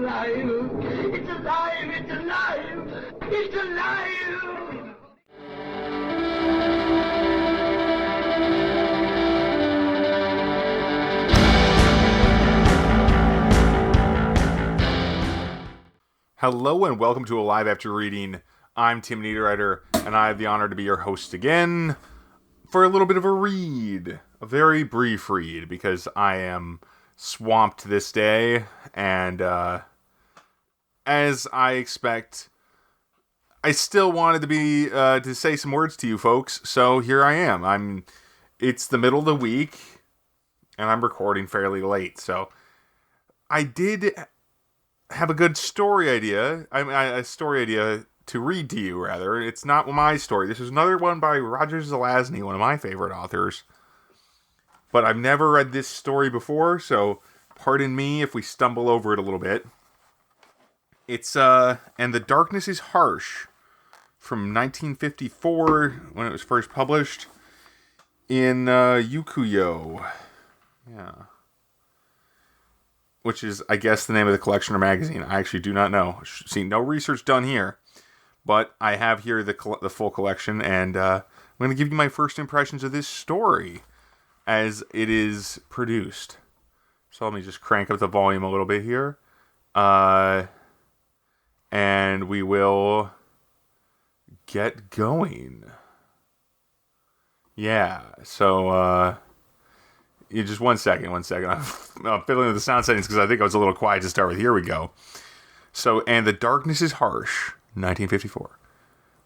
alive! It's alive! It's alive! It's alive! Hello and welcome to Alive After Reading. I'm Tim Niederreiter, and I have the honor to be your host again for a little bit of a read. A very brief read, because I am swamped this day, and as I expect, I still wanted to be to say some words to you folks, so here I am. It's the middle of the week, and I'm recording fairly late, so I did have a good story idea. A story idea to read to you, rather. It's not my story. This is another one by Roger Zelazny, one of my favorite authors. But I've never read this story before, so pardon me if we stumble over it a little bit. It's, And the Darkness is Harsh, from 1954, when it was first published, in Yukuyo. Yeah. Which is, I guess, the name of the collection or magazine. I actually do not know. See, no research done here. But I have here the full collection, and I'm going to give you my first impressions of this story as it is produced. So let me just crank up the volume a little bit here. And we will get going. Yeah, so just one second. I'm fiddling with the sound settings because I think I was a little quiet to start with. Here we go. So, and the darkness is harsh, 1954.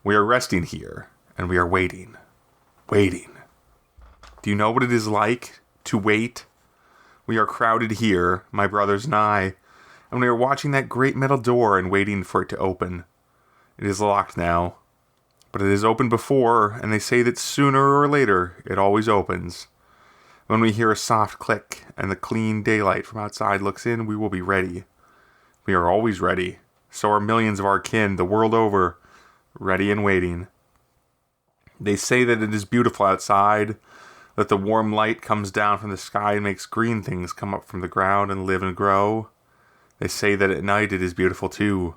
We are resting here, and we are waiting. Waiting. Do you know what it is like to wait? We are crowded here, my brothers and I, and we are watching that great metal door and waiting for it to open. It is locked now, but it has opened before, and they say that sooner or later, it always opens. When we hear a soft click and the clean daylight from outside looks in, we will be ready. We are always ready. So are millions of our kin the world over, ready and waiting. They say that it is beautiful outside, that the warm light comes down from the sky and makes green things come up from the ground and live and grow. They say that at night it is beautiful too,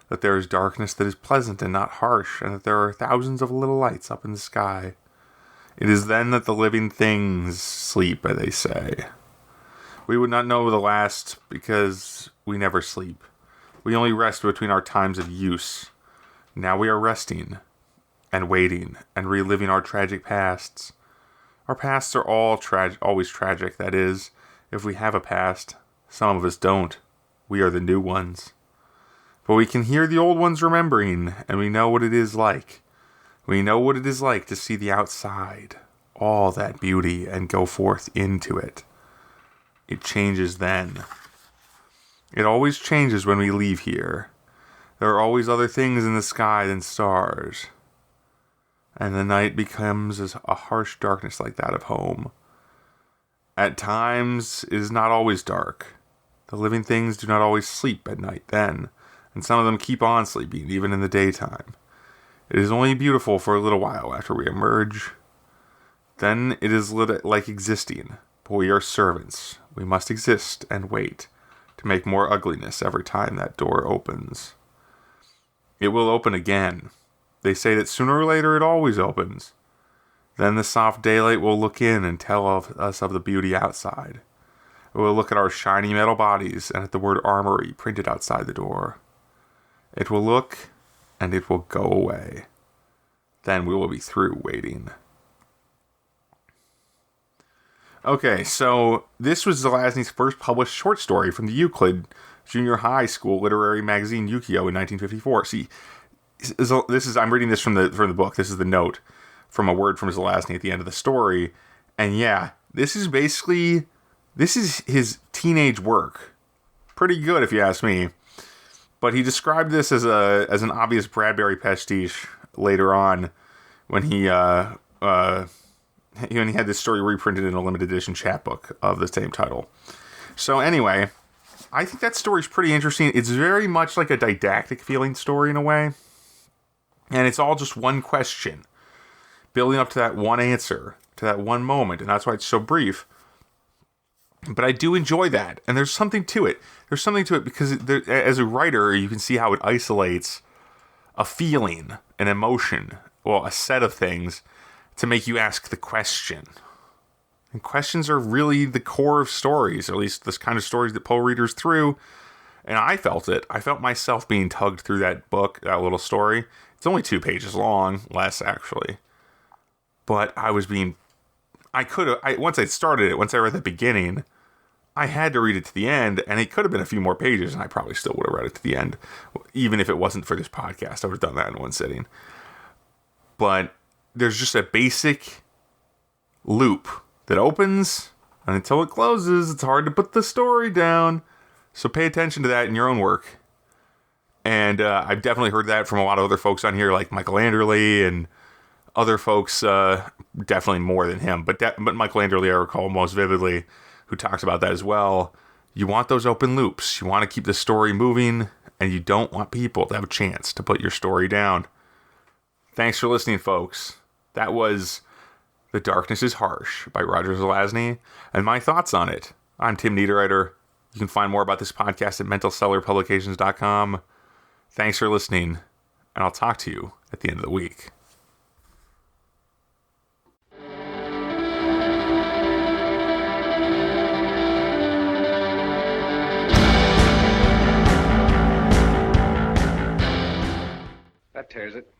that there is darkness that is pleasant and not harsh, and that there are thousands of little lights up in the sky. It is then that the living things sleep, they say. We would not know the last, because we never sleep. We only rest between our times of use. Now we are resting, and waiting, and reliving our tragic pasts. Our pasts are always tragic, that is, if we have a past. Some of us don't. We are the new ones. But we can hear the old ones remembering, and we know what it is like. We know what it is like to see the outside, all that beauty, and go forth into it. It changes then. It always changes when we leave here. There are always other things in the sky than stars. And the night becomes a harsh darkness like that of home. At times, it is not always dark. The living things do not always sleep at night then, and some of them keep on sleeping, even in the daytime. It is only beautiful for a little while after we emerge. Then it is like existing, but we are servants. We must exist and wait to make more ugliness every time that door opens. It will open again. They say that sooner or later it always opens. Then the soft daylight will look in and tell us of the beauty outside. It will look at our shiny metal bodies and at the word armory printed outside the door. It will look, and it will go away. Then we will be through waiting. Okay, so this was Zelazny's first published short story from the Euclid Junior High School literary magazine Yukuyo in 1954. See, I'm reading this from the book. This is the note from a word from Zelazny at the end of the story. And yeah, this is his teenage work. Pretty good, if you ask me. But he described this as an obvious Bradbury pastiche later on when he had this story reprinted in a limited edition chapbook of the same title. So anyway, I think that story's pretty interesting. It's very much like a didactic feeling story in a way. And it's all just one question, building up to that one answer, to that one moment. And that's why it's so brief. But I do enjoy that, and there's something to it. There's something to it because as a writer, you can see how it isolates a feeling, an emotion, well, a set of things to make you ask the question. And questions are really the core of stories, or at least this kind of stories that pull readers through. And I felt it. I felt myself being tugged through that book, that little story. It's only 2 pages long, less actually. But once I started it, once I read the beginning, I had to read it to the end, and it could have been a few more pages, and I probably still would have read it to the end. Even if it wasn't for this podcast, I would have done that in one sitting. But there's just a basic loop that opens, and until it closes, it's hard to put the story down. So pay attention to that in your own work. And I've definitely heard that from a lot of other folks on here, like Michael Anderle and other folks, definitely more than him. But Michael Anderle, I recall most vividly, who talks about that as well. You want those open loops. You want to keep the story moving, and you don't want people to have a chance to put your story down. Thanks for listening, folks. That was The Darkness is Harsh by Roger Zelazny, and my thoughts on it. I'm Tim Niederreiter. You can find more about this podcast at mentalcellarpublications.com. Thanks for listening, and I'll talk to you at the end of the week. That tears it.